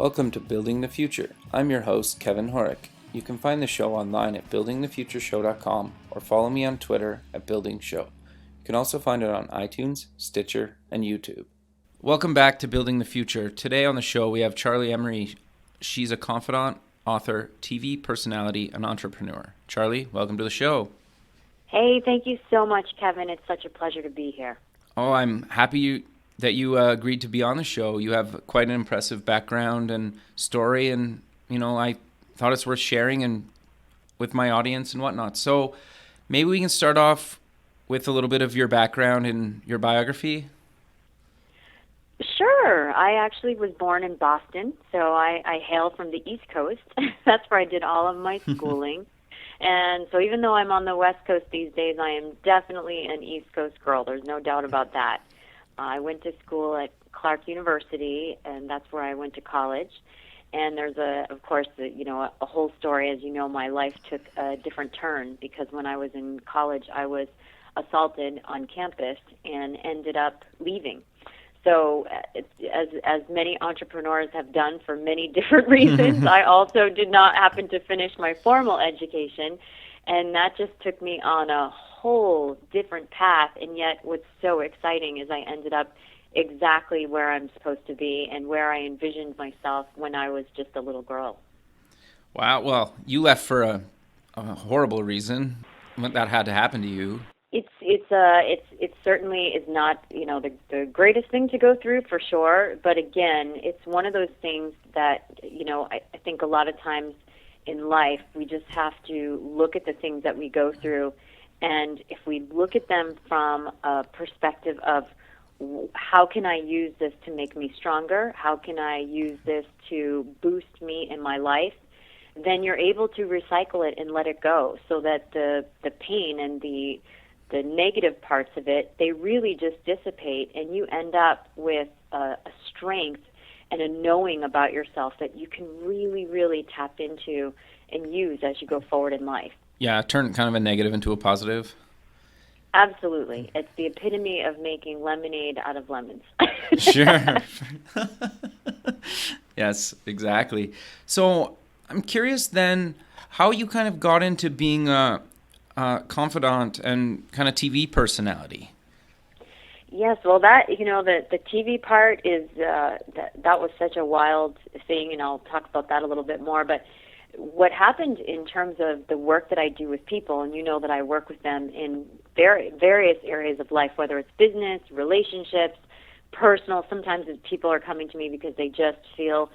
Welcome to Building the Future. I'm your host, Kevin Horick. You can find the show online at buildingthefutureshow.com or follow me on Twitter at buildingshow. You can also find it on iTunes, Stitcher, and YouTube. Welcome back to Building the Future. Today on the show we have Charly Emery. She's a confidant, author, TV personality, and entrepreneur. Charly, welcome to the show. Hey, thank you so much, Kevin. It's such a pleasure to be here. Oh, I'm happy that you agreed to be on the show. You have quite an impressive background and story, and I thought it's worth sharing and with my audience and whatnot. So maybe we can start off with a little bit of your background and your biography. Sure. I actually was born in Boston, so I hail from the East Coast. That's where I did all of my schooling. And so even though I'm on the West Coast these days, I am definitely an East Coast girl. There's no doubt about that. I went to school at Clark University, and that's where I went to college. And there's a whole story. As you know, my life took a different turn because when I was in college, I was assaulted on campus and ended up leaving. So as many entrepreneurs have done for many different reasons, I also did not happen to finish my formal education, and that just took me on a whole different path. And yet what's so exciting is I ended up exactly where I'm supposed to be and where I envisioned myself when I was just a little girl. Wow. Well, you left for a horrible reason. That had to happen to you. It certainly is not the greatest thing to go through, for sure. But again, it's one of those things that I think a lot of times in life we just have to look at the things that we go through, and if we look at them from a perspective of how can I use this to make me stronger, how can I use this to boost me in my life, then you're able to recycle it and let it go, so that the pain and the negative parts of it, they really just dissipate, and you end up with a strength and a knowing about yourself that you can really, really tap into and use as you go forward in life. Yeah, turn kind of a negative into a positive. Absolutely. It's the epitome of making lemonade out of lemons. Sure. Yes, exactly. So I'm curious then how you kind of got into being a confidant and kind of TV personality. Yes, well, that the TV part is that was such a wild thing, and I'll talk about that a little bit more. But what happened in terms of the work that I do with people, and you know that I work with them in various areas of life, whether it's business, relationships, personal. Sometimes people are coming to me because they just feel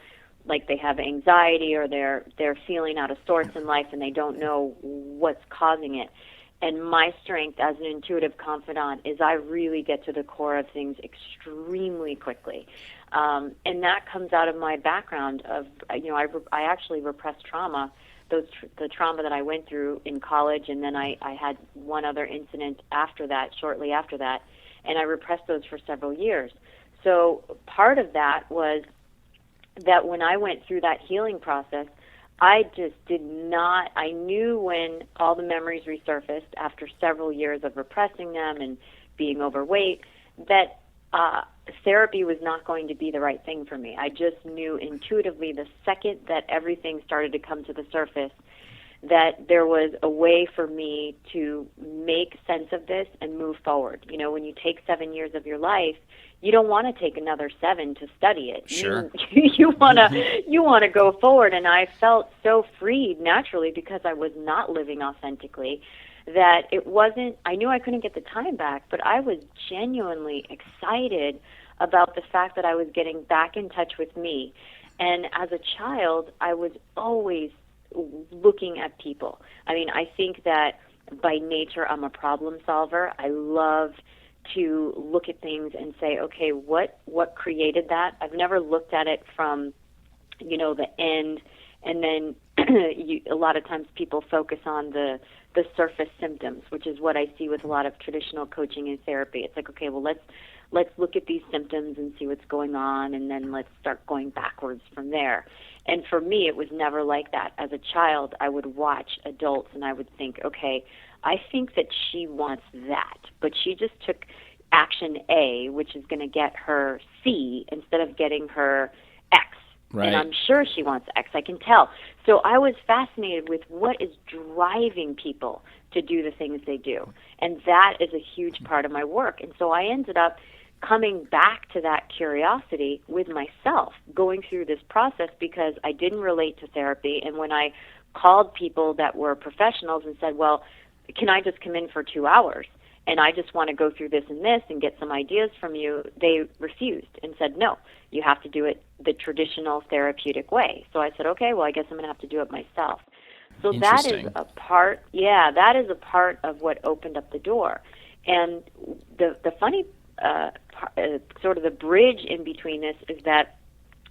like they have anxiety, or they're feeling out of sorts in life and they don't know what's causing it. And my strength as an intuitive confidant is I really get to the core of things extremely quickly. And that comes out of my background of, I actually repressed trauma, the trauma that I went through in college, and then I had one other incident after that, shortly after that, and I repressed those for several years. So part of that was that when I went through that healing process, I just did not, I knew when all the memories resurfaced after several years of repressing them and being overweight, that therapy was not going to be the right thing for me. I just knew intuitively the second that everything started to come to the surface that there was a way for me to make sense of this and move forward. When you take 7 years of your life, you don't want to take another 7 to study it. Sure. You want to go forward, and I felt so freed naturally because I was not living authentically that it wasn't, I knew I couldn't get the time back, but I was genuinely excited about the fact that I was getting back in touch with me. And as a child, I was always looking at people. I mean, I think that by nature I'm a problem solver. I love to look at things and say, okay, what created that? I've never looked at it from, the end, and then a lot of times people focus on the surface symptoms, which is what I see with a lot of traditional coaching and therapy. It's like, okay, well, let's look at these symptoms and see what's going on, and then let's start going backwards from there. And for me, it was never like that. As a child, I would watch adults and I would think, okay, I think that she wants that, but she just took action A, which is going to get her C instead of getting her X. Right. And I'm sure she wants X. I can tell. So I was fascinated with what is driving people to do the things they do. And that is a huge part of my work. And so I ended up coming back to that curiosity with myself, going through this process because I didn't relate to therapy. And when I called people that were professionals and said, well, can I just come in for 2 hours? And I just want to go through this and get some ideas from you, they refused and said, no, you have to do it the traditional therapeutic way. So I said, okay, well, I guess I'm going to have to do it myself. So that is a part, that is a part of what opened up the door. And the funny sort of the bridge in between this is that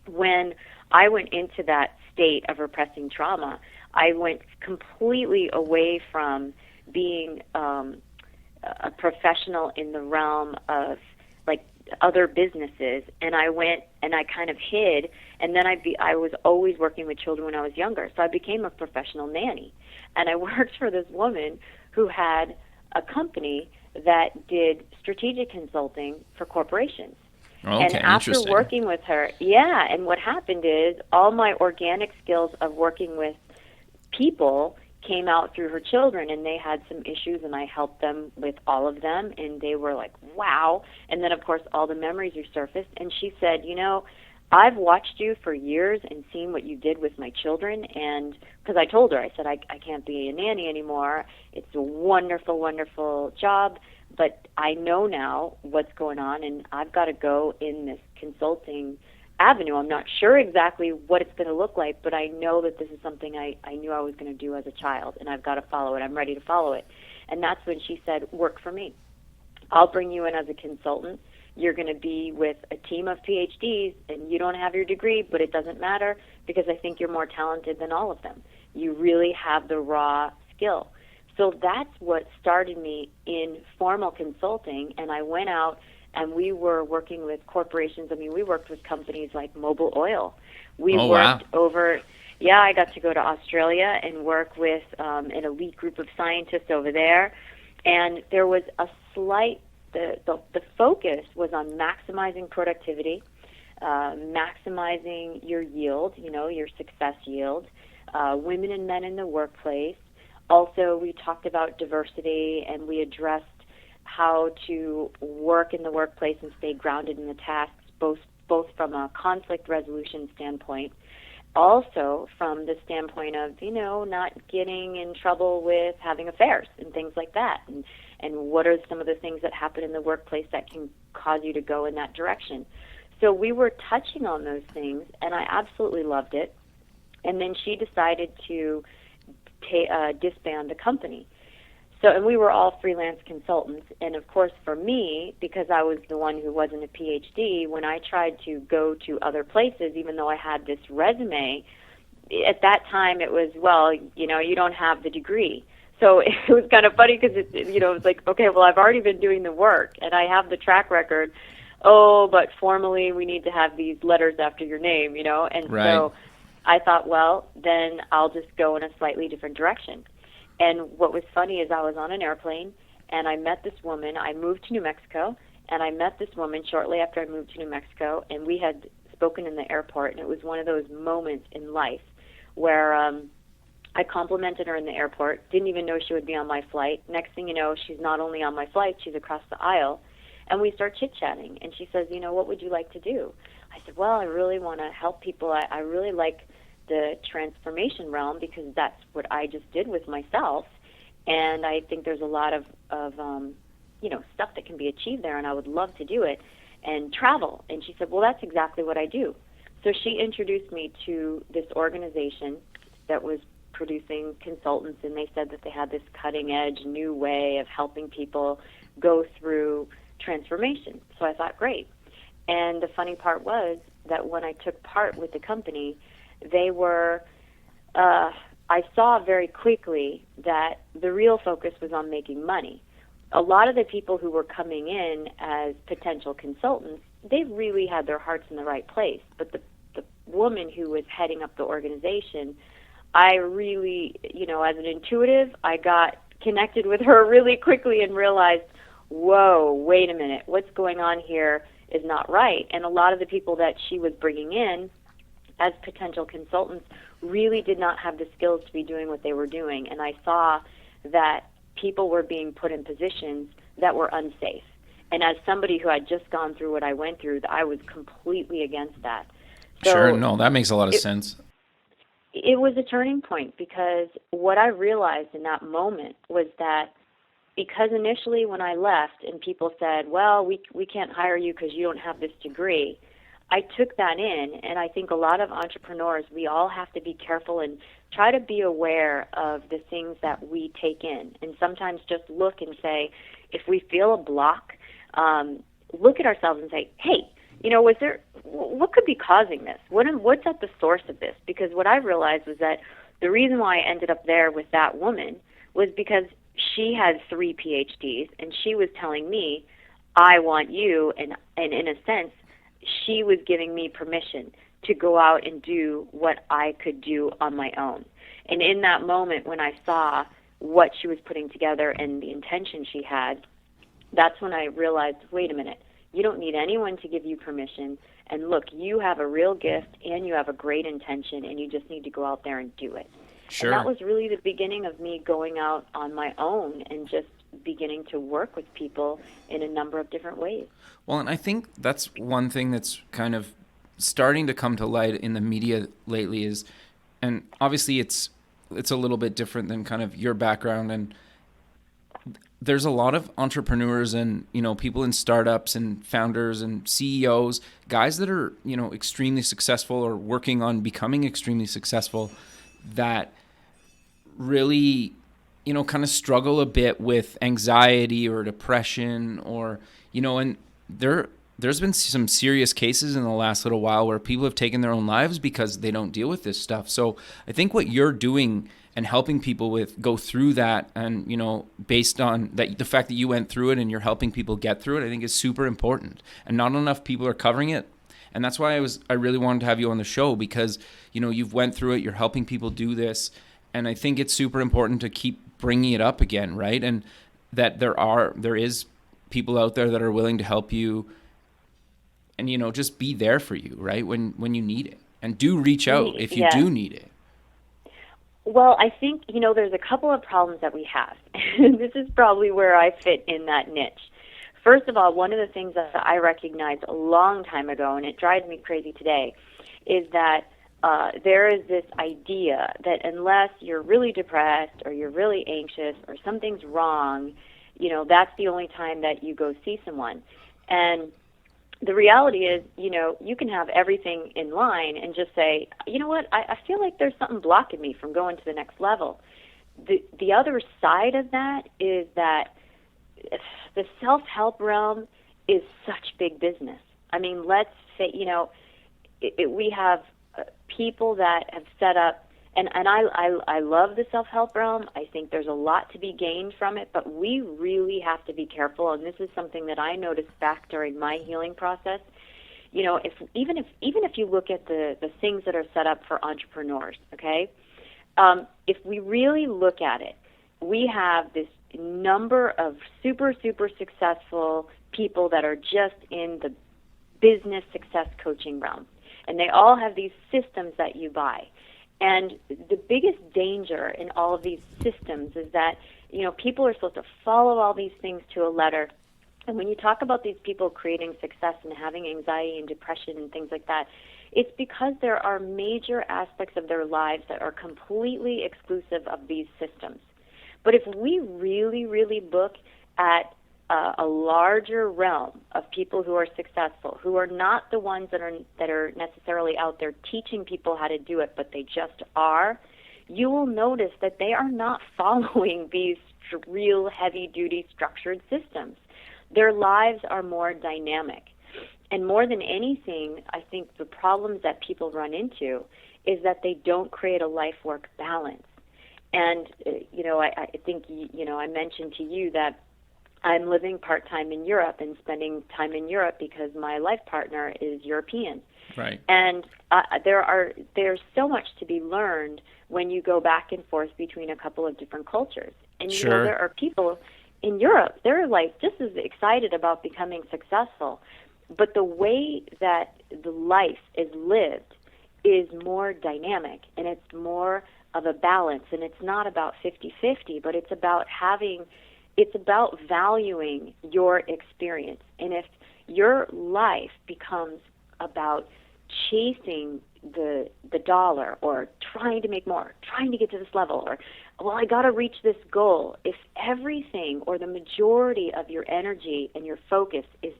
when I went into that state of repressing trauma, I went completely away from being a professional in the realm of like other businesses, and I went and I kind of hid, and then I was always working with children when I was younger, so I became a professional nanny, and I worked for this woman who had a company that did strategic consulting for corporations. Okay, and after working with her, and what happened is all my organic skills of working with people came out through her children, and they had some issues, and I helped them with all of them, and they were like, wow. And then, of course, all the memories resurfaced, and she said, I've watched you for years and seen what you did with my children, and because I told her, I said, I can't be a nanny anymore. It's a wonderful, wonderful job, but I know now what's going on, and I've got to go in this consulting avenue. I'm not sure exactly what it's going to look like, but I know that this is something I knew I was going to do as a child, and I've got to follow it. I'm ready to follow it. And that's when she said, work for me. I'll bring you in as a consultant. You're going to be with a team of PhDs, and you don't have your degree, but it doesn't matter because I think you're more talented than all of them. You really have the raw skill. So that's what started me in formal consulting, and I went out and we were working with corporations. I mean, we worked with companies like Mobil Oil. We worked over, I got to go to Australia and work with an elite group of scientists over there. And there was a slight, the focus was on maximizing productivity, maximizing your yield, your success yield, women and men in the workplace. Also, we talked about diversity, and we addressed how to work in the workplace and stay grounded in the tasks, both from a conflict resolution standpoint, also from the standpoint of, not getting in trouble with having affairs and things like that, and what are some of the things that happen in the workplace that can cause you to go in that direction. So we were touching on those things, and I absolutely loved it. And then she decided to disband the company. So, and we were all freelance consultants, and of course for me, because I was the one who wasn't a PhD, when I tried to go to other places, even though I had this resume, at that time it was, well, you don't have the degree. So it was kind of funny because, it was like, okay, well, I've already been doing the work, and I have the track record. Oh, but formally we need to have these letters after your name, and right. So I thought, well, then I'll just go in a slightly different direction. And what was funny is I was on an airplane, and I met this woman. I moved to New Mexico, and I met this woman shortly after I moved to New Mexico, and we had spoken in the airport, and it was one of those moments in life where I complimented her in the airport, didn't even know she would be on my flight. Next thing you know, she's not only on my flight, she's across the aisle, and we start chit-chatting, and she says, what would you like to do? I said, well, I really want to help people. I really like the transformation realm because that's what I just did with myself, and I think there's a lot of stuff that can be achieved there, and I would love to do it and travel. And she said, well, that's exactly what I do. So she introduced me to this organization that was producing consultants, and they said that they had this cutting edge new way of helping people go through transformation. So I thought, great. And the funny part was that when I took part with the company, they were, I saw very quickly that the real focus was on making money. A lot of the people who were coming in as potential consultants, they really had their hearts in the right place. But the woman who was heading up the organization, I really, as an intuitive, I got connected with her really quickly and realized, whoa, wait a minute, what's going on here is not right. And a lot of the people that she was bringing in, as potential consultants really did not have the skills to be doing what they were doing. And I saw that people were being put in positions that were unsafe. And as somebody who had just gone through what I went through, I was completely against that. So Sure, no, that makes a lot of sense. it was a turning point, because what I realized in that moment was that, because initially when I left and people said, well, we can't hire you because you don't have this degree, I took that in, and I think a lot of entrepreneurs, we all have to be careful and try to be aware of the things that we take in, and sometimes just look and say, if we feel a block, look at ourselves and say, hey, what could be causing this? What's at the source of this? Because what I realized was that the reason why I ended up there with that woman was because she had 3 PhDs, and she was telling me, I want you, and in a sense, she was giving me permission to go out and do what I could do on my own. And in that moment, when I saw what she was putting together and the intention she had, that's when I realized, wait a minute, you don't need anyone to give you permission. And look, you have a real gift and you have a great intention, and you just need to go out there and do it. Sure. And that was really the beginning of me going out on my own and just beginning to work with people in a number of different ways. Well, and I think that's one thing that's kind of starting to come to light in the media lately is, and obviously it's a little bit different than kind of your background, and there's a lot of entrepreneurs and, people in startups and founders and CEOs, guys that are, extremely successful or working on becoming extremely successful, that really, kind of struggle a bit with anxiety or depression, or, and there's been some serious cases in the last little while where people have taken their own lives because they don't deal with this stuff. So I think what you're doing and helping people with go through that, and, based on that, the fact that you went through it and you're helping people get through it, I think is super important. And not enough people are covering it. And that's why I really wanted to have you on the show, because, you've went through it, you're helping people do this. And I think it's super important to keep bringing it up again, right? And that there is people out there that are willing to help you and, just be there for you, right? When you need it, and do reach out if you do need it. Well, I think, there's a couple of problems that we have. This is probably where I fit in that niche. First of all, one of the things that I recognized a long time ago, and it drives me crazy today, is that there is this idea that unless you're really depressed or you're really anxious or something's wrong, that's the only time that you go see someone. And the reality is, you can have everything in line and just say, you know what, I feel like there's something blocking me from going to the next level. The other side of that is that the self-help realm is such big business. I mean, let's say, we have people that have set up, and I love the self-help realm. I think there's a lot to be gained from it, but we really have to be careful, and this is something that I noticed back during my healing process. Even if you look at the things that are set up for entrepreneurs, okay? If we really look at it, we have this number of super, super successful people that are just in the business success coaching realm. And they all have these systems that you buy. And the biggest danger in all of these systems is that, people are supposed to follow all these things to a letter. And when you talk about these people creating success and having anxiety and depression and things like that, it's because there are major aspects of their lives that are completely exclusive of these systems. But if we really, really look at a larger realm of people who are successful, who are not the ones that are necessarily out there teaching people how to do it, but they just are, you will notice that they are not following these real heavy-duty structured systems. Their lives are more dynamic. And more than anything, I think the problems that people run into is that they don't create a life-work balance. And, I think, I mentioned to you that I'm living part-time in Europe and spending time in Europe because my life partner is European. Right. And there's so much to be learned when you go back and forth between a couple of different cultures. And, Sure. There are people in Europe, they're like just as excited about becoming successful. But the way that the life is lived is more dynamic, and it's more of a balance, and it's not about 50-50, but it's about valuing your experience. And if your life becomes about chasing the dollar, or trying to make more, trying to get to this level, or, well, I got to reach this goal, if everything or the majority of your energy and your focus is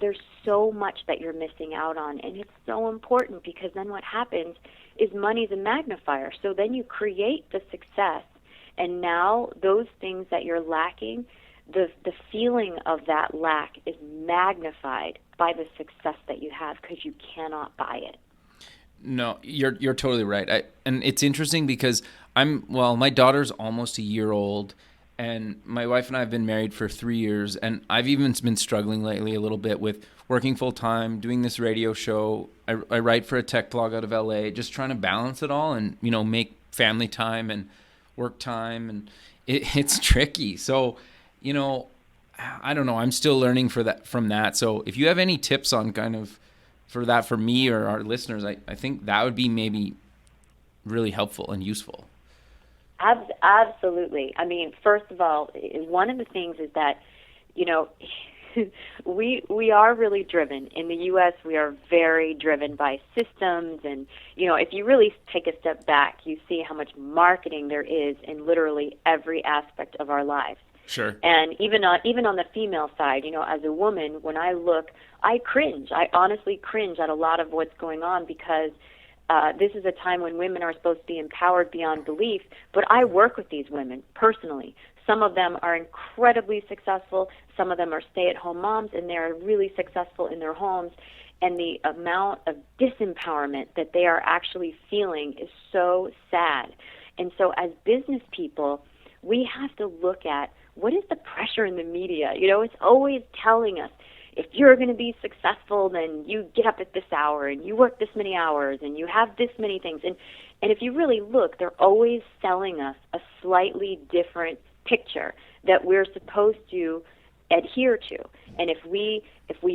there's so much that you're missing out on. And it's so important, because then what happens is money's a magnifier. So then you create the success, and now those things that you're lacking, the feeling of that lack is magnified by the success that you have, because you cannot buy it. No, you're totally right. And it's interesting because my daughter's almost a year old, and my wife and I have been married for 3 years, and I've even been struggling lately a little bit with working full time, doing this radio show. I write for a tech blog out of LA, just trying to balance it all and, make family time and work time, and it's tricky. So, I don't know. I'm still learning from that. So if you have any tips on kind of for that for me or our listeners, I think that would be maybe really helpful and useful. Absolutely. I mean, first of all, one of the things is that, we are really driven. In the U.S., we are very driven by systems. And, if you really take a step back, you see how much marketing there is in literally every aspect of our lives. Sure. And even on the female side, as a woman, when I look, I cringe. I honestly cringe at a lot of what's going on, because this is a time when women are supposed to be empowered beyond belief. But I work with these women personally. Some of them are incredibly successful. Some of them are stay-at-home moms, and they're really successful in their homes. And the amount of disempowerment that they are actually feeling is so sad. And so as business people, we have to look at, what is the pressure in the media? It's always telling us, if you're going to be successful, then you get up at this hour, and you work this many hours, and you have this many things. And if you really look, they're always selling us a slightly different picture that we're supposed to adhere to. And if we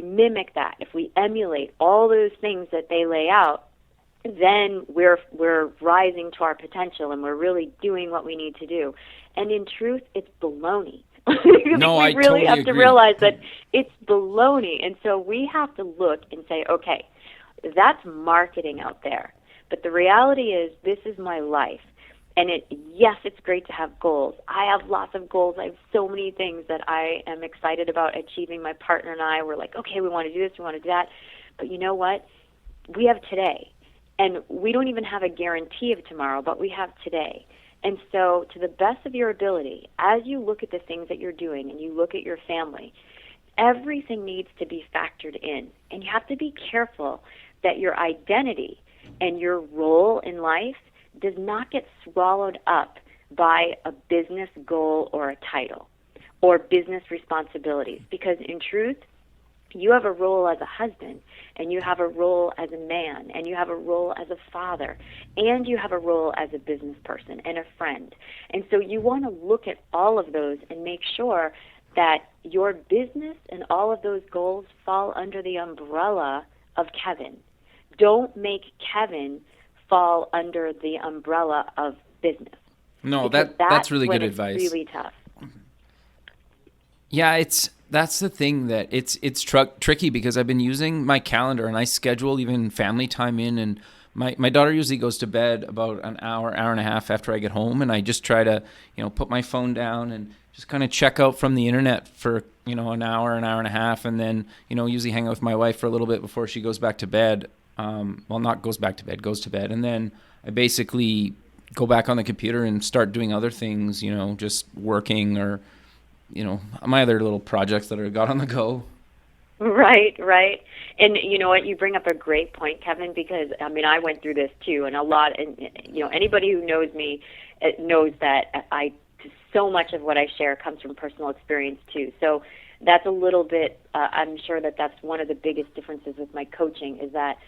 mimic that, if we emulate all those things that they lay out, then we're rising to our potential, and we're really doing what we need to do. And in truth, it's baloney. No, I really totally have to agree. realize that it's baloney. And so we have to look and say, okay, that's marketing out there. But the reality is, this is my life. And yes, it's great to have goals. I have lots of goals. I have so many things that I am excited about achieving. My partner and I, we're like, okay, we want to do this, we want to do that. But you know what? We have today. And we don't even have a guarantee of tomorrow, but we have today. And so to the best of your ability, as you look at the things that you're doing and you look at your family, everything needs to be factored in. And you have to be careful that your identity and your role in life does not get swallowed up by a business goal or a title or business responsibilities. Because in truth, you have a role as a husband, and you have a role as a man, and you have a role as a father, and you have a role as a business person and a friend. And so you want to look at all of those and make sure that your business and all of those goals fall under the umbrella of Kevin. Don't make Kevin fall under the umbrella of business. No, that's really good advice. It's really tough. Yeah, that's the thing that it's tricky, because I've been using my calendar, and I schedule even family time in, and my daughter usually goes to bed about an hour and a half after I get home, and I just try to, put my phone down and just kind of check out from the internet for, an hour and a half, and then, usually hang out with my wife for a little bit before she goes back to bed. Not goes back to bed, goes to bed. And then I basically go back on the computer and start doing other things, just working or, my other little projects that I got on the go. Right. And you know what? You bring up a great point, Kevin, because, I went through this too, and anybody who knows me knows that so much of what I share comes from personal experience too. So that's a little bit, I'm sure that's one of the biggest differences with my coaching, is that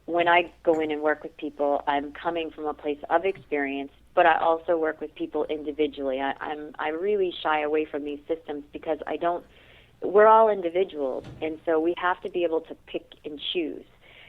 when I go in and work with people, I'm coming from a place of experience, but I also work with people individually. I really shy away from these systems, because we're all individuals, and so we have to be able to pick and choose.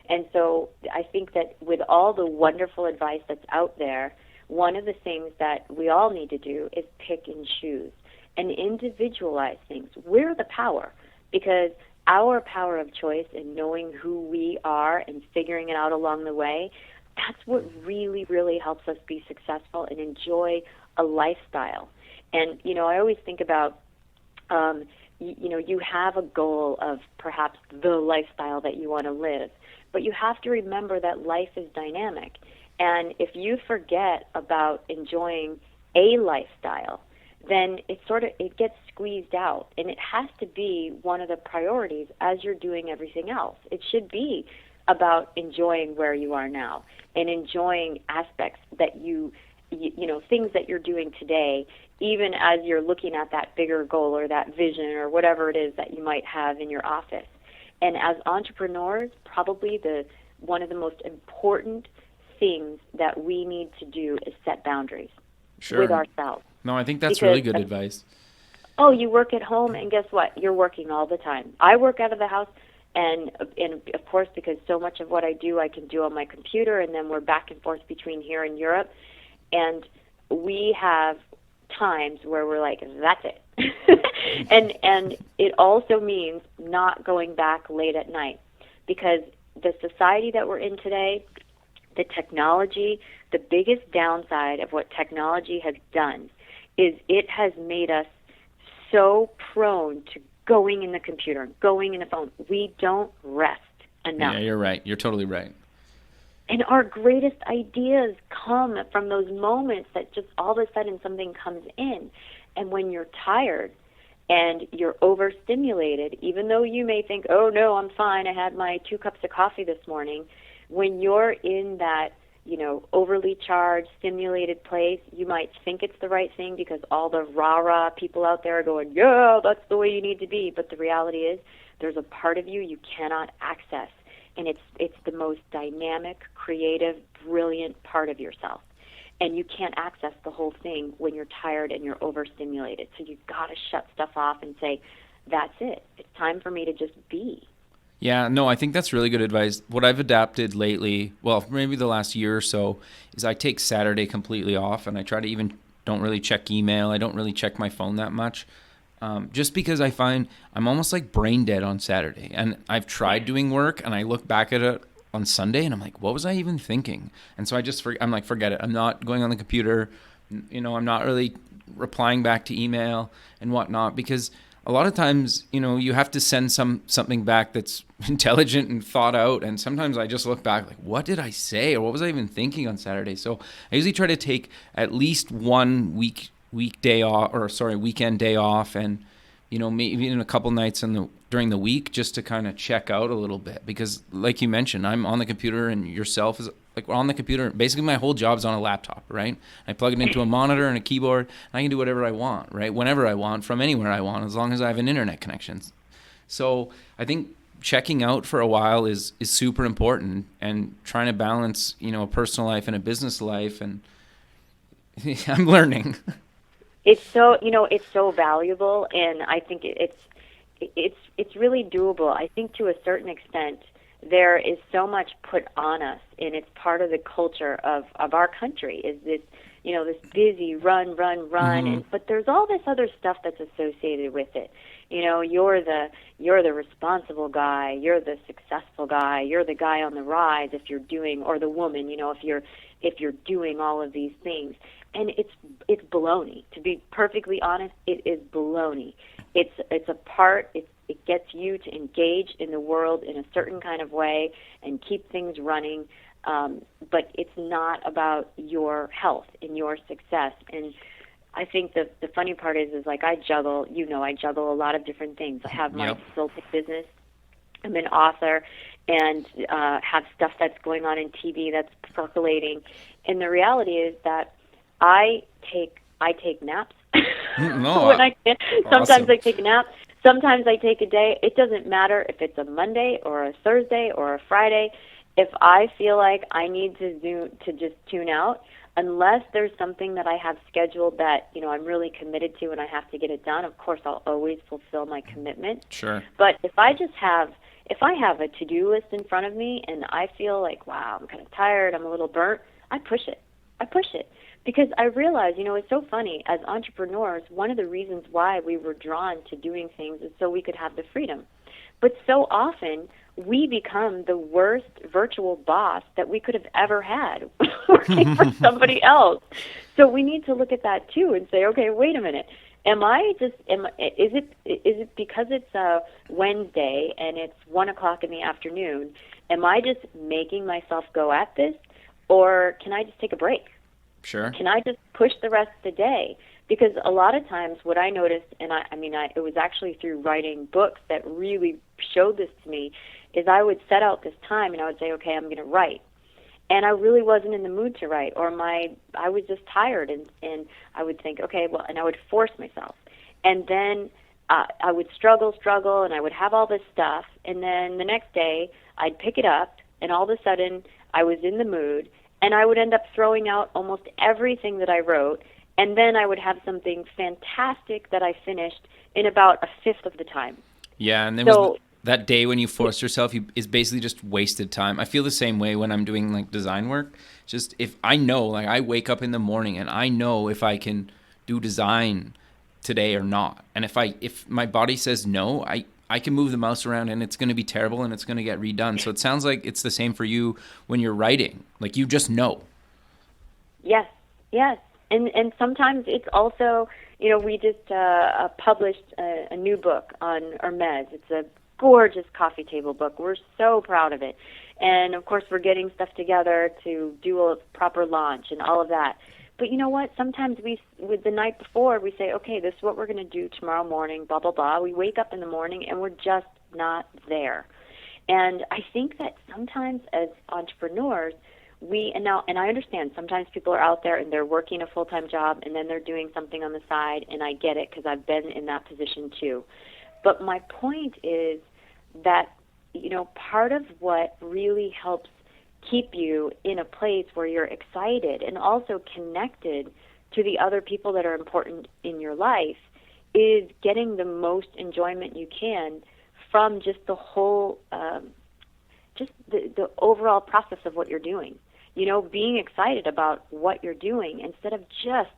And so I think that with all the wonderful advice that's out there, one of the things that we all need to do is pick and choose and individualize things. We're the power, because our power of choice and knowing who we are and figuring it out along the way, that's what really, really helps us be successful and enjoy a lifestyle. And, I always think about, you have a goal of perhaps the lifestyle that you want to live, but you have to remember that life is dynamic. And if you forget about enjoying a lifestyle, then it gets squeezed out, and it has to be one of the priorities as you're doing everything else. It should be about enjoying where you are now and enjoying aspects that things that you're doing today, even as you're looking at that bigger goal or that vision or whatever it is that you might have in your office. And as entrepreneurs, probably one of the most important things that we need to do is set boundaries with ourselves. No, I think that's really good advice. Oh, you work at home, and guess what? You're working all the time. I work out of the house, and of course, because so much of what I do, I can do on my computer, and then we're back and forth between here and Europe. And we have times where we're like, that's it. and it also means not going back late at night, because the society that we're in today, the technology, the biggest downside of what technology has done is it has made us so prone to going in the computer, going in the phone. We don't rest enough. Yeah, you're right. You're totally right. And our greatest ideas come from those moments that just all of a sudden something comes in. And when you're tired and you're overstimulated, even though you may think, oh, no, I'm fine, I had my 2 cups of coffee this morning, when you're in that, overly charged, stimulated place, you might think it's the right thing because all the rah-rah people out there are going, yeah, that's the way you need to be. But the reality is there's a part of you cannot access. And it's the most dynamic, creative, brilliant part of yourself. And you can't access the whole thing when you're tired and you're overstimulated. So you've got to shut stuff off and say, that's it. It's time for me to just be. Yeah, no, I think that's really good advice. What I've adapted lately, well, maybe the last year or so, is I take Saturday completely off, and I try to don't really check email. I don't really check my phone that much. Just because I find I'm almost like brain dead on Saturday. And I've tried doing work, and I look back at it on Sunday, and I'm like, what was I even thinking? And so I'm like, forget it. I'm not going on the computer. I'm not really replying back to email and whatnot, because a lot of times, you have to send something back that's intelligent and thought out. And sometimes I just look back like, what did I say? Or what was I even thinking on Saturday? So I usually try to take at least one weekend day off, and maybe even a couple nights during the week, just to kind of check out a little bit, because like you mentioned, I'm on the computer, and yourself is like, we're on the computer. Basically my whole job's on a laptop, right? I plug it into a monitor and a keyboard, and I can do whatever I want, right? Whenever I want, from anywhere I want, as long as I have an internet connection. So I think checking out for a while is super important, and trying to balance a personal life and a business life, and I'm learning. It's so valuable, and I think it's really doable. I think to a certain extent there is so much put on us, and it's part of the culture of our country, is this this busy run, Mm-hmm. but there's all this other stuff that's associated with it. You're the responsible guy, you're the successful guy, you're the guy on the rise if you're doing, or the woman, if you're doing all of these things. And it's baloney. To be perfectly honest, it is baloney. It's a part. It gets you to engage in the world in a certain kind of way and keep things running. But it's not about your health and your success. And I think the funny part is like I juggle a lot of different things. I have my consulting business. I'm an author, and have stuff that's going on in TV that's percolating. And the reality is that I take naps No, when I can. Sometimes awesome. I take a nap. Sometimes I take a day. It doesn't matter if it's a Monday or a Thursday or a Friday. If I feel like I need to just tune out, unless there's something that I have scheduled that, I'm really committed to and I have to get it done, of course I'll always fulfill my commitment. Sure. But if I have a to-do list in front of me and I feel like, wow, I'm kind of tired, I'm a little burnt, I push it. Because I realize, it's so funny, as entrepreneurs, one of the reasons why we were drawn to doing things is so we could have the freedom. But so often, we become the worst virtual boss that we could have ever had working for somebody else. So we need to look at that too and say, okay, wait a minute. Is it because it's Wednesday and it's 1:00 in the afternoon? Am I just making myself go at this, or can I just take a break? Sure. Can I just push the rest of the day? Because a lot of times what I noticed, and it was actually through writing books that really showed this to me, is I would set out this time and I would say, okay, I'm going to write. And I really wasn't in the mood to write, or I was just tired, and I would think, okay, well, and I would force myself. And then I would struggle, and I would have all this stuff, and then the next day I'd pick it up, and all of a sudden I was in the mood, and I would end up throwing out almost everything that I wrote, and then I would have something fantastic that I finished in about a fifth of the time. Yeah, and then that day when you force yourself is basically just wasted time. I feel the same way when I'm doing like design work. Just if I know, like I wake up in the morning and I know if I can do design today or not. And if my body says no, I can move the mouse around and it's going to be terrible and it's going to get redone. So it sounds like it's the same for you when you're writing. Like you just know. Yes. And sometimes it's also, we just published a new book on Hermes. It's a gorgeous coffee table book. We're so proud of it. And, of course, we're getting stuff together to do a proper launch and all of that. But you know what? Sometimes with the night before, we say, okay, this is what we're going to do tomorrow morning, blah, blah, blah. We wake up in the morning and we're just not there. And I think that sometimes as entrepreneurs, and I understand sometimes people are out there and they're working a full-time job and then they're doing something on the side, and I get it because I've been in that position too. But my point is that, part of what really helps keep you in a place where you're excited and also connected to the other people that are important in your life is getting the most enjoyment you can from just the whole, just the overall process of what you're doing. Being excited about what you're doing instead of just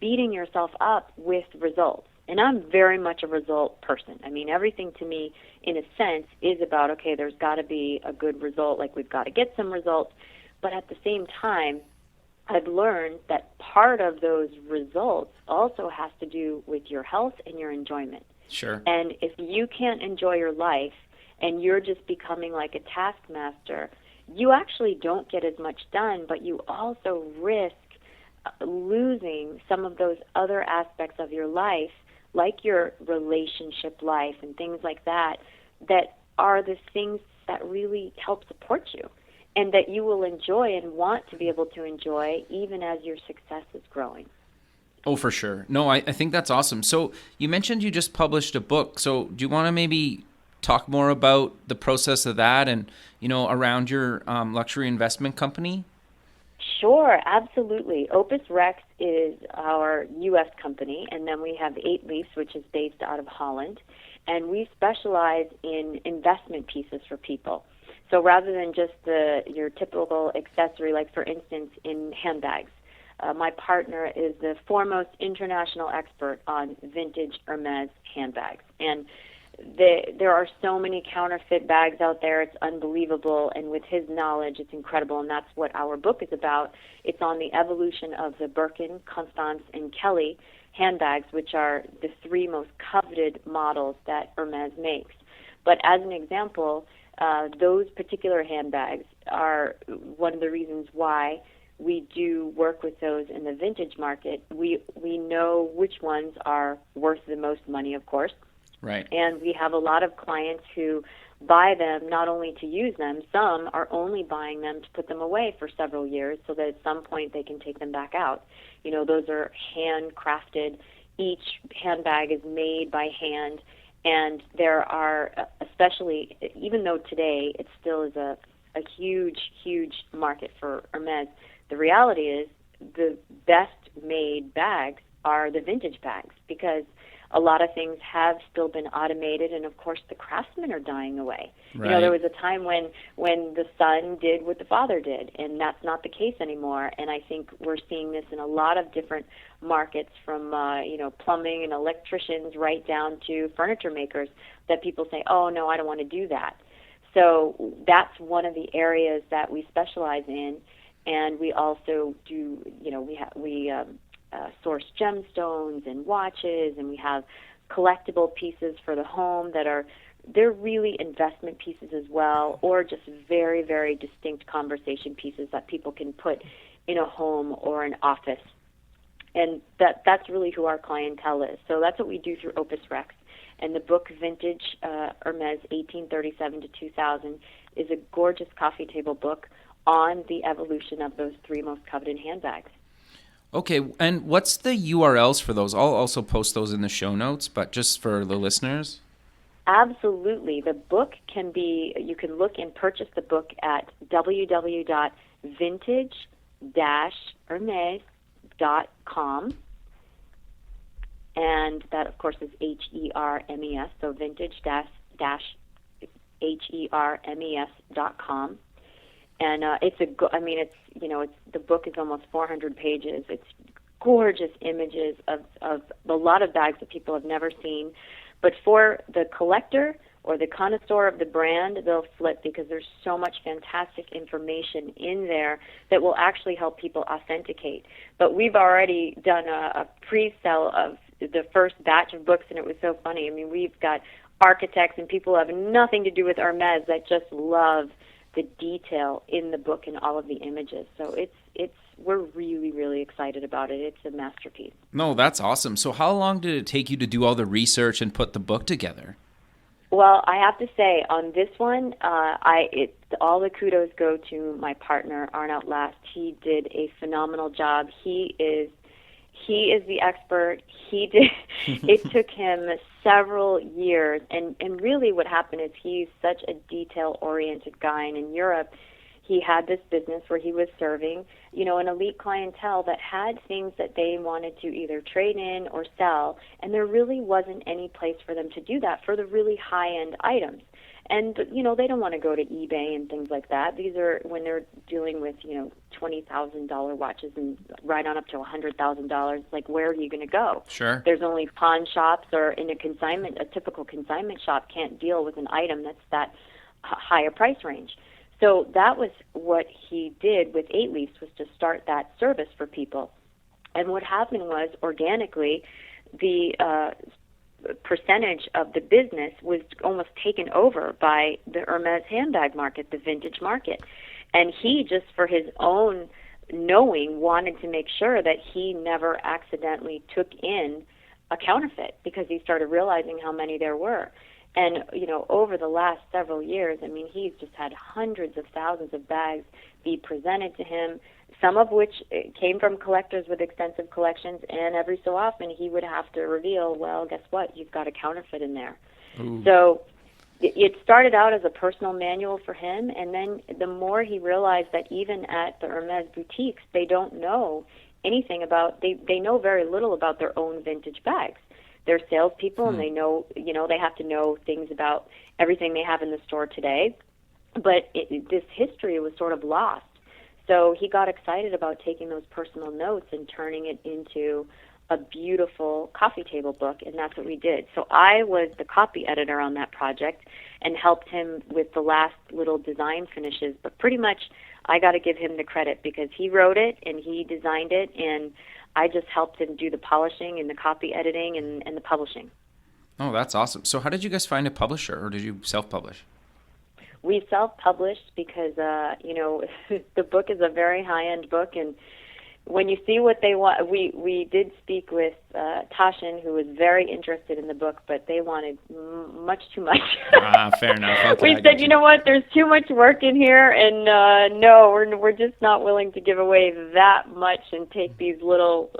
beating yourself up with results. And I'm very much a result person. I mean, everything to me, in a sense, is about, okay, there's got to be a good result, like we've got to get some results. But at the same time, I've learned that part of those results also has to do with your health and your enjoyment. Sure. And if you can't enjoy your life and you're just becoming like a taskmaster, you actually don't get as much done, but you also risk losing some of those other aspects of your life, like your relationship life and things like that, that are the things that really help support you and that you will enjoy and want to be able to enjoy even as your success is growing. Oh, for sure. No, I think that's awesome. So you mentioned you just published a book. So do you want to maybe talk more about the process of that and, around your luxury investment company? Sure, absolutely. Opus Rex is our U.S. company, and then we have 8 Leafs, which is based out of Holland, and we specialize in investment pieces for people. So rather than just your typical accessory, like for instance in handbags, my partner is the foremost international expert on vintage Hermes handbags, and there are so many counterfeit bags out there. It's unbelievable, and with his knowledge, it's incredible, and that's what our book is about. It's on the evolution of the Birkin, Constance, and Kelly handbags, which are the 3 most coveted models that Hermes makes. But as an example, those particular handbags are one of the reasons why we do work with those in the vintage market. We know which ones are worth the most money, of course. Right. And we have a lot of clients who buy them not only to use them, some are only buying them to put them away for several years so that at some point they can take them back out. Those are handcrafted. Each handbag is made by hand, and there are, especially, even though today it still is a huge, huge market for Hermes, the reality is the best made bags are the vintage bags, because a lot of things have still been automated, and of course the craftsmen are dying away. Right. You know, there was a time when the son did what the father did, and that's not the case anymore. And I think we're seeing this in a lot of different markets, from plumbing and electricians right down to furniture makers, that people say, oh no, I don't want to do that. So that's one of the areas that we specialize in. And we also do, we source gemstones and watches, and we have collectible pieces for the home they're really investment pieces as well, or just very, very distinct conversation pieces that people can put in a home or an office. And that's really who our clientele is. So that's what we do through Opus Rex. And the book Vintage Hermes 1837 to 2000 is a gorgeous coffee table book on the evolution of those three most coveted handbags. Okay, and what's the URLs for those? I'll also post those in the show notes, but just for the listeners. Absolutely. The book you can look and purchase the book at www.vintage-hermes.com. And that, of course, is HERMES, so vintage-HERMES.com. And the book is almost 400 pages. It's gorgeous images of a lot of bags that people have never seen. But for the collector or the connoisseur of the brand, they'll flip, because there's so much fantastic information in there that will actually help people authenticate. But we've already done a pre-sale of the first batch of books, and it was so funny. I mean, we've got architects and people who have nothing to do with Hermes that just love the detail in the book and all of the images. So we're really, really excited about it. It's a masterpiece. No, that's awesome. So how long did it take you to do all the research and put the book together? Well, I have to say, on this one, all the kudos go to my partner, Arnout Last. He did a phenomenal job. He is the expert. It took him several years, and really what happened is he's such a detail-oriented guy, and in Europe, he had this business where he was serving, an elite clientele that had things that they wanted to either trade in or sell, and there really wasn't any place for them to do that for the really high-end items. And, they don't want to go to eBay and things like that. These are when they're dealing with, $20,000 watches and right on up to $100,000. Like, where are you going to go? Sure. There's only pawn shops, or in a typical consignment shop can't deal with an item that's that higher price range. So that was what he did with 8 Leafs, was to start that service for people. And what happened was, organically, the percentage of the business was almost taken over by the Hermes handbag market, the vintage market. And he, just for his own knowing, wanted to make sure that he never accidentally took in a counterfeit, because he started realizing how many there were. And, over the last several years, I mean, he's just had hundreds of thousands of bags be presented to him, some of which came from collectors with extensive collections, and every so often he would have to reveal, well, guess what? You've got a counterfeit in there. Ooh. So it started out as a personal manual for him, and then the more he realized that even at the Hermes boutiques, they don't know anything about, they know very little about their own vintage bags. They're salespeople, and they know, they have to know things about everything they have in the store today. But this history was sort of lost. So he got excited about taking those personal notes and turning it into a beautiful coffee table book, and that's what we did. So I was the copy editor on that project and helped him with the last little design finishes. But pretty much I got to give him the credit, because he wrote it and he designed it, and I just helped him do the polishing and the copy editing and the publishing. Oh, that's awesome. So how did you guys find a publisher, or did you self-publish? We self-published because, the book is a very high-end book, and when you see what they want, we did speak with Tashin, who was very interested in the book, but they wanted much too much. Fair enough. Okay, we said, you know what, there's too much work in here, and no, we're just not willing to give away that much and take these little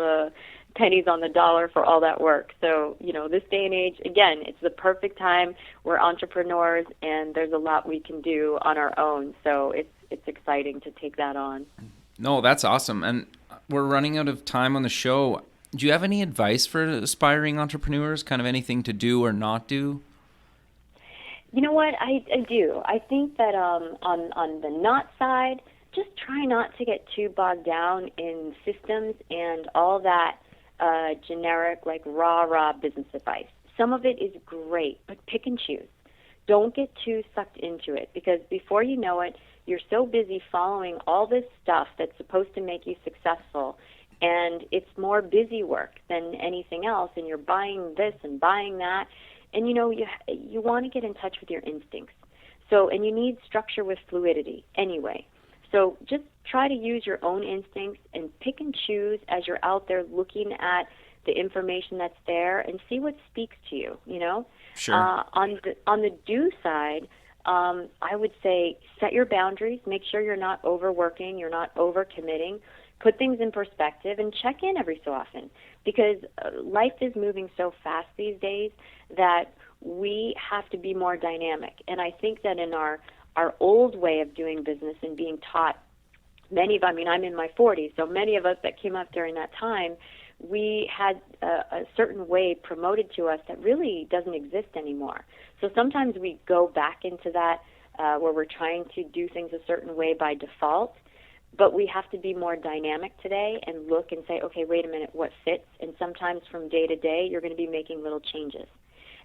pennies on the dollar for all that work. So, this day and age, again, it's the perfect time. We're entrepreneurs, and there's a lot we can do on our own. So it's exciting to take that on. No, that's awesome. And we're running out of time on the show. Do you have any advice for aspiring entrepreneurs, kind of anything to do or not do? You know what? I do. I think that on the not side, just try not to get too bogged down in systems and all that generic, like rah business advice. Some of it is great, but pick and choose. Don't get too sucked into it, because before you know it, you're so busy following all this stuff that's supposed to make you successful, and it's more busy work than anything else, and you're buying this and buying that. And you want to get in touch with your instincts. So, and you need structure with fluidity anyway. So just try to use your own instincts and pick and choose as you're out there looking at the information that's there and see what speaks to you, Sure. On the do side, I would say set your boundaries, make sure you're not overworking, you're not overcommitting, put things in perspective, and check in every so often, because life is moving so fast these days that we have to be more dynamic. And I think that in our old way of doing business and being taught, I'm in my 40s, so many of us that came up during that time, we had a certain way promoted to us that really doesn't exist anymore. So sometimes we go back into that where we're trying to do things a certain way by default, but we have to be more dynamic today and look and say, okay, wait a minute, what fits? And sometimes from day to day, you're going to be making little changes.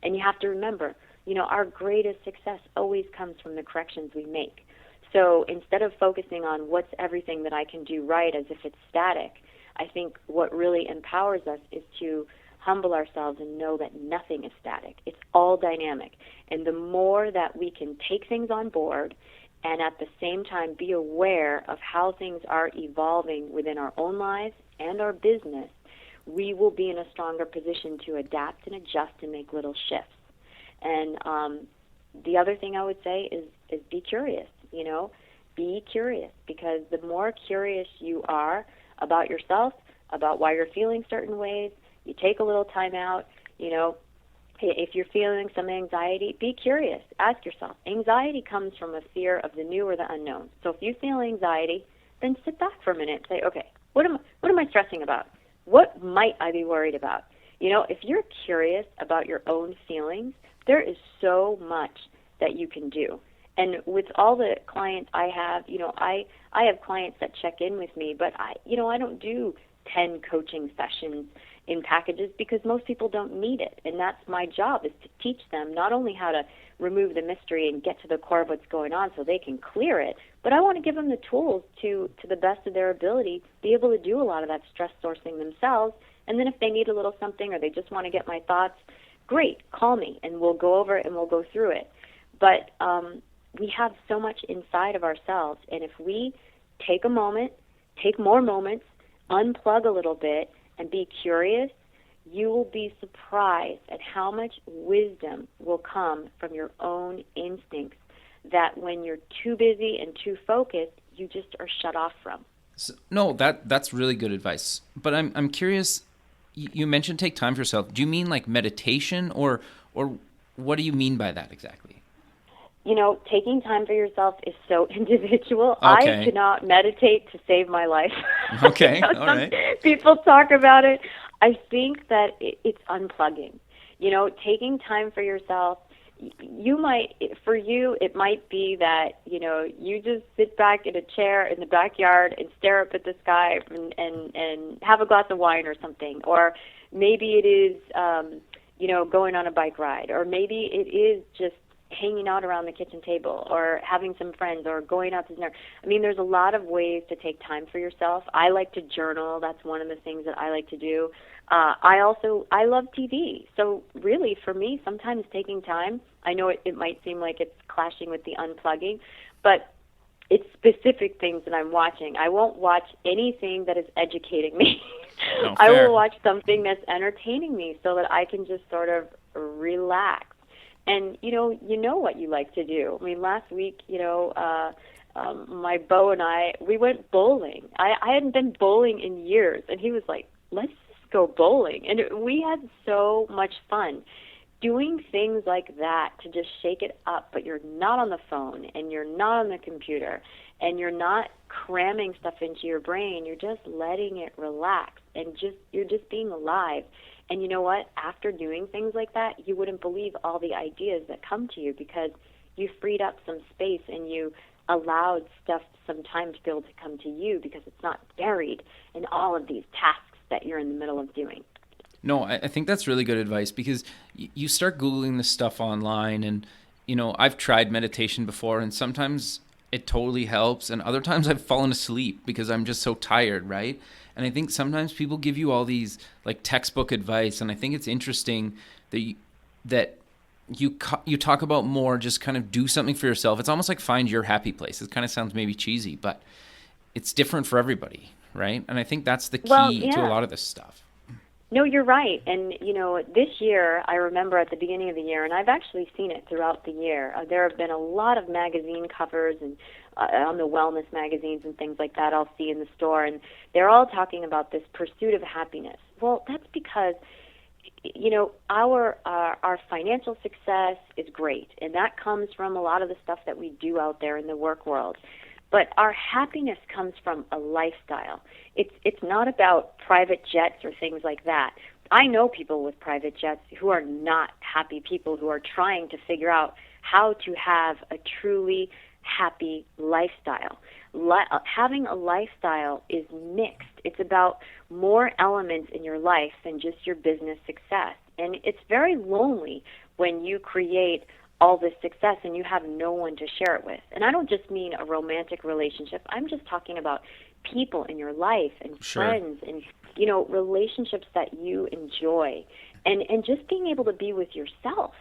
And you have to remember, our greatest success always comes from the corrections we make. So instead of focusing on what's everything that I can do right as if it's static, I think what really empowers us is to humble ourselves and know that nothing is static. It's all dynamic. And the more that we can take things on board and at the same time be aware of how things are evolving within our own lives and our business, we will be in a stronger position to adapt and adjust and make little shifts. And the other thing I would say is be curious, be curious, because the more curious you are about yourself, about why you're feeling certain ways, you take a little time out, if you're feeling some anxiety, be curious. Ask yourself. Anxiety comes from a fear of the new or the unknown. So if you feel anxiety, then sit back for a minute and say, okay, what am I stressing about? What might I be worried about? If you're curious about your own feelings, there is so much that you can do. And with all the clients I have, I have clients that check in with me, but I don't do 10 coaching sessions in packages because most people don't need it. And that's my job, is to teach them not only how to remove the mystery and get to the core of what's going on so they can clear it, but I want to give them the tools to the best of their ability, be able to do a lot of that stress sourcing themselves. And then if they need a little something or they just want to get my thoughts, great, call me and we'll go over it and we'll go through it. But we have so much inside of ourselves, and if we take a moment, take more moments, unplug a little bit, and be curious, you will be surprised at how much wisdom will come from your own instincts that when you're too busy and too focused, you just are shut off from. So, no, that's really good advice. But I'm curious, you mentioned take time for yourself. Do you mean like meditation, or what do you mean by that exactly? Taking time for yourself is so individual. Okay. I cannot meditate to save my life. Okay, all right. People talk about it. I think that it's unplugging. Taking time for yourself, it might be that, you just sit back in a chair in the backyard and stare up at the sky and have a glass of wine or something. Or maybe it is, going on a bike ride. Or maybe it is just hanging out around the kitchen table or having some friends or going out to dinner. I mean, there's a lot of ways to take time for yourself. I like to journal. That's one of the things that I like to do. I love TV. So really, for me, sometimes taking time, I know it might seem like it's clashing with the unplugging, but it's specific things that I'm watching. I won't watch anything that is educating me. No, I fair. will watch something that's entertaining me so that I can just sort of relax. And, you know what you like to do. I mean, last week, my beau and I, we went bowling. I hadn't been bowling in years. And he was like, let's just go bowling. And we had so much fun. doing things like that to just shake it up, but you're not on the phone and you're not on the computer and you're not cramming stuff into your brain. You're just letting it relax and you're just being alive. And you know what? After doing things like that, you wouldn't believe all the ideas that come to you because you freed up some space and you allowed stuff some time to be able to come to you because it's not buried in all of these tasks that you're in the middle of doing. No, I think that's really good advice because you start Googling this stuff online and, I've tried meditation before and sometimes it totally helps and other times I've fallen asleep because I'm just so tired, right? And I think sometimes people give you all these like textbook advice and I think it's interesting that you talk about more just kind of do something for yourself. It's almost like find your happy place. It kind of sounds maybe cheesy, but it's different for everybody, right? And I think that's the key to a lot of this stuff. No, you're right. And, this year, I remember at the beginning of the year, and I've actually seen it throughout the year, there have been a lot of magazine covers and on the wellness magazines and things like that I'll see in the store, and they're all talking about this pursuit of happiness. Well, that's because, our financial success is great, and that comes from a lot of the stuff that we do out there in the work world. But our happiness comes from a lifestyle. It's not about private jets or things like that. I know people with private jets who are not happy people who are trying to figure out how to have a truly happy lifestyle. Having a lifestyle is mixed. It's about more elements in your life than just your business success. And it's very lonely when you create all this success and you have no one to share it with. And I don't just mean a romantic relationship. I'm just talking about people in your life and friends and, relationships that you enjoy and just being able to be with yourself.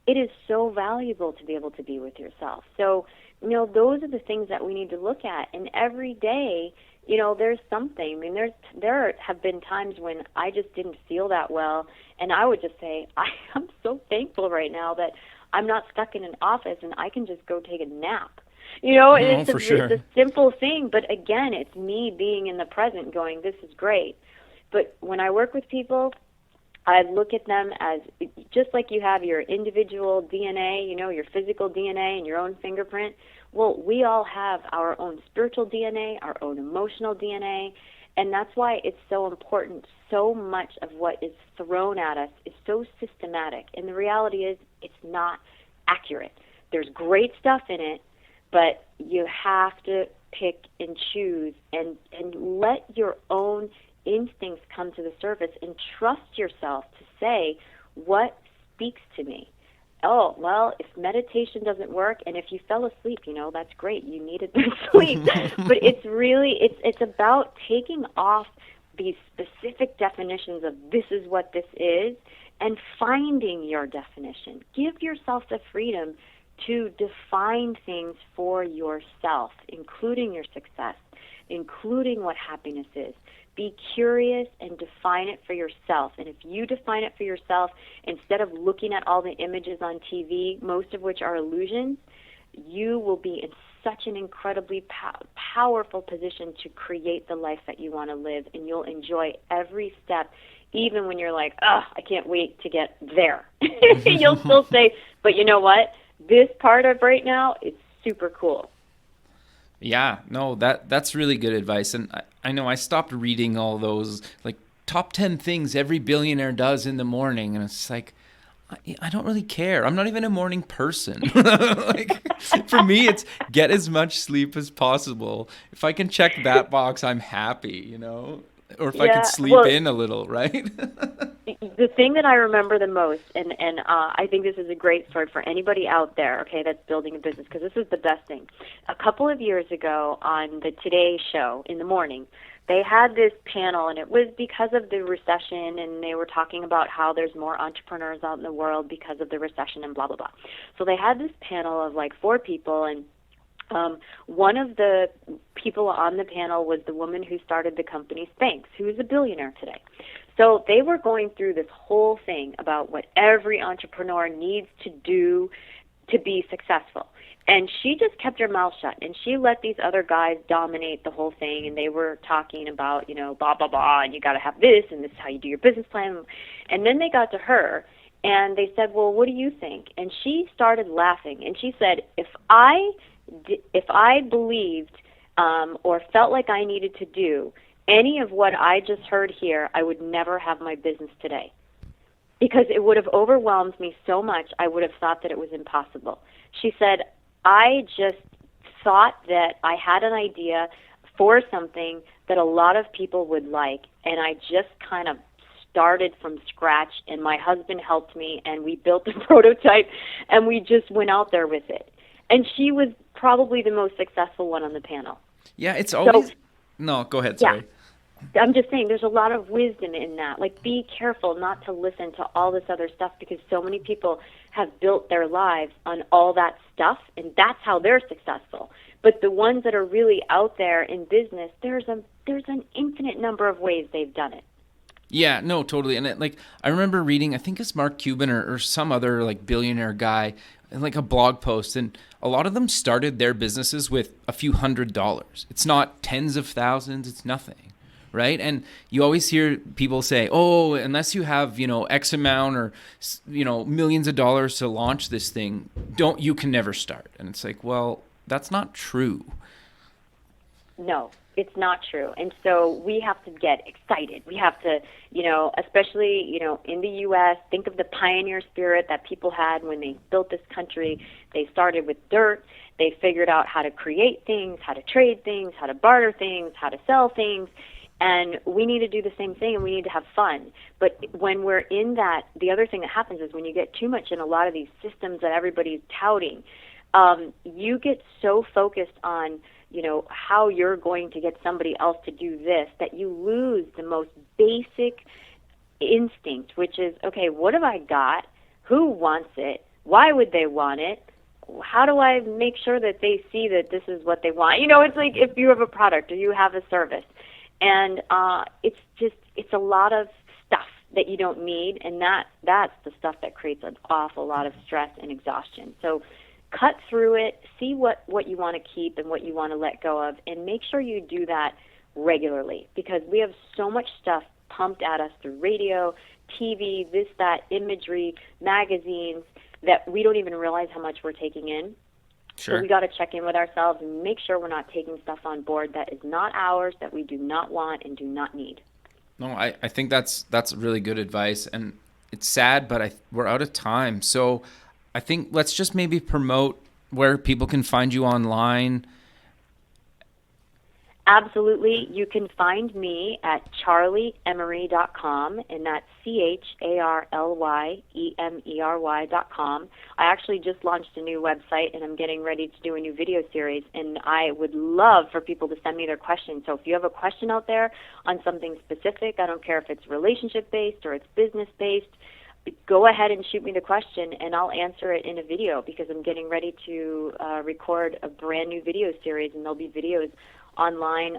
It is so valuable to be able to be with yourself. So, those are the things that we need to look at. And every day, there's something. I mean, there have been times when I just didn't feel that well. And I would just say, I'm so thankful right now that I'm not stuck in an office and I can just go take a nap. It's a simple thing, but again, it's me being in the present going, this is great. But when I work with people, I look at them as just like you have your individual DNA, your physical DNA and your own fingerprint. Well, we all have our own spiritual DNA, our own emotional DNA, and that's why it's so important. So much of what is thrown at us is so systematic, and the reality is it's not accurate. There's great stuff in it, but you have to pick and choose and let your own instincts come to the surface and trust yourself to say, what speaks to me? Oh, well, if meditation doesn't work and if you fell asleep, that's great. You needed to sleep. But it's about taking off these specific definitions of this is what this is and finding your definition. Give yourself the freedom to define things for yourself, including your success, including what happiness is. Be curious and define it for yourself. And if you define it for yourself, instead of looking at all the images on TV, most of which are illusions, you will be in such an incredibly powerful position to create the life that you want to live, and you'll enjoy every step, even when you're like, I can't wait to get there. You'll still say, but you know what? This part of right now is super cool. Yeah, no, that's really good advice. And I know I stopped reading all those like top 10 things every billionaire does in the morning. And it's like, I don't really care. I'm not even a morning person. Like for me, it's get as much sleep as possible. If I can check that box, I'm happy, or if I could sleep in a little, right? The thing that I remember the most, and I think this is a great story for anybody out there, okay, that's building a business, because this is the best thing. A couple of years ago on the Today Show in the morning, they had this panel, and it was because of the recession, and they were talking about how there's more entrepreneurs out in the world because of the recession and blah, blah, blah. So they had this panel of like 4 people, and one of the people on the panel was the woman who started the company Spanx, who is a billionaire today. So they were going through this whole thing about what every entrepreneur needs to do to be successful. And she just kept her mouth shut, and she let these other guys dominate the whole thing, and they were talking about, blah, blah, blah, and you got to have this, and this is how you do your business plan. And then they got to her, And they said, well, what do you think? And she started laughing, and she said, if I believed or felt like I needed to do any of what I just heard here, I would never have my business today, because it would have overwhelmed me so much, I would have thought that it was impossible. She said, I just thought that I had an idea for something that a lot of people would like, and I just kind of started from scratch, and my husband helped me, and we built the prototype, and we just went out there with it. And she was probably the most successful one on the panel. Yeah, it's always... So, no, go ahead, sorry. Yeah, I'm just saying there's a lot of wisdom in that. Like, be careful not to listen to all this other stuff, because so many people have built their lives on all that stuff, and that's how they're successful. But the ones that are really out there in business, there's an infinite number of ways they've done it. Yeah, no, totally. And I remember reading, I think it's Mark Cuban or some other like billionaire guy, like a blog post, and a lot of them started their businesses with a few $100s. It's not tens of thousands, it's nothing, right? And you always hear people say, oh, unless you have, X amount or, millions of dollars to launch this thing, you can never start. And it's like, well, that's not true. No. It's not true. And so we have to get excited. We have to, especially, in the U.S., think of the pioneer spirit that people had when they built this country. They started with dirt. They figured out how to create things, how to trade things, how to barter things, how to sell things. And we need to do the same thing, and we need to have fun. But when we're in that, the other thing that happens is when you get too much in a lot of these systems that everybody's touting, you get so focused on how you're going to get somebody else to do this, that you lose the most basic instinct, which is, okay, what have I got? Who wants it? Why would they want it? How do I make sure that they see that this is what they want? It's like if you have a product or you have a service, and it's a lot of stuff that you don't need, and that's the stuff that creates an awful lot of stress and exhaustion. So cut through it, see what you want to keep and what you want to let go of, and make sure you do that regularly, because we have so much stuff pumped at us through radio, TV, this, that, imagery, magazines, that we don't even realize how much we're taking in. Sure. So we got to check in with ourselves and make sure we're not taking stuff on board that is not ours, that we do not want and do not need. No, I think that's really good advice, and it's sad, but we're out of time. So I think let's just maybe promote where people can find you online. Absolutely. You can find me at charlyemery.com, and that's CharlyeMery.com. I actually just launched a new website, and I'm getting ready to do a new video series, and I would love for people to send me their questions. So if you have a question out there on something specific, I don't care if it's relationship-based or it's business-based, go ahead and shoot me the question, and I'll answer it in a video, because I'm getting ready to record a brand new video series, and there'll be videos online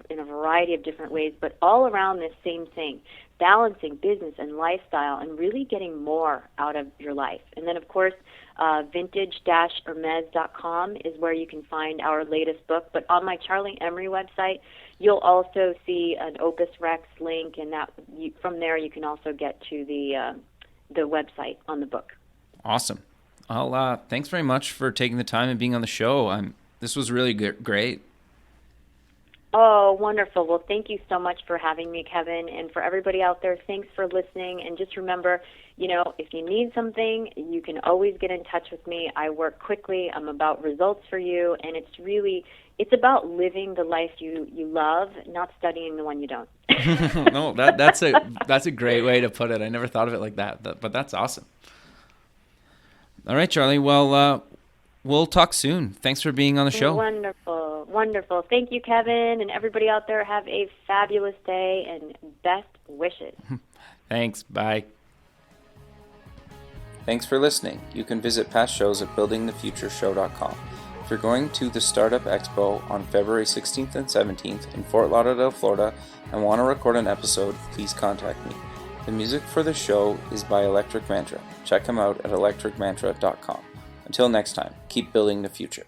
in a variety of different ways, but all around this same thing, balancing business and lifestyle and really getting more out of your life. And then, of course, vintage-hermes.com is where you can find our latest book. But on my Charly Emery website, you'll also see an Opus Rex link, and from there you can also get to the website on the book. Awesome. Well, thanks very much for taking the time and being on the show. This was really great. Oh, wonderful. Well, thank you so much for having me, Kevin. And for everybody out there, thanks for listening. And just remember, if you need something, you can always get in touch with me. I work quickly. I'm about results for you. And it's about living the life you love, not studying the one you don't. No, that's a great way to put it. I never thought of it like that, but that's awesome. All right, Charly. Well, we'll talk soon. Thanks for being on the show. Wonderful. Thank you, Kevin, and everybody out there. Have a fabulous day, and best wishes. Thanks. Bye. Thanks for listening. You can visit past shows at buildingthefutureshow.com. If you're going to the Startup Expo on February 16th and 17th in Fort Lauderdale, Florida, and want to record an episode, please contact me. The music for the show is by Electric Mantra. Check them out at electricmantra.com. Until next time, keep building the future.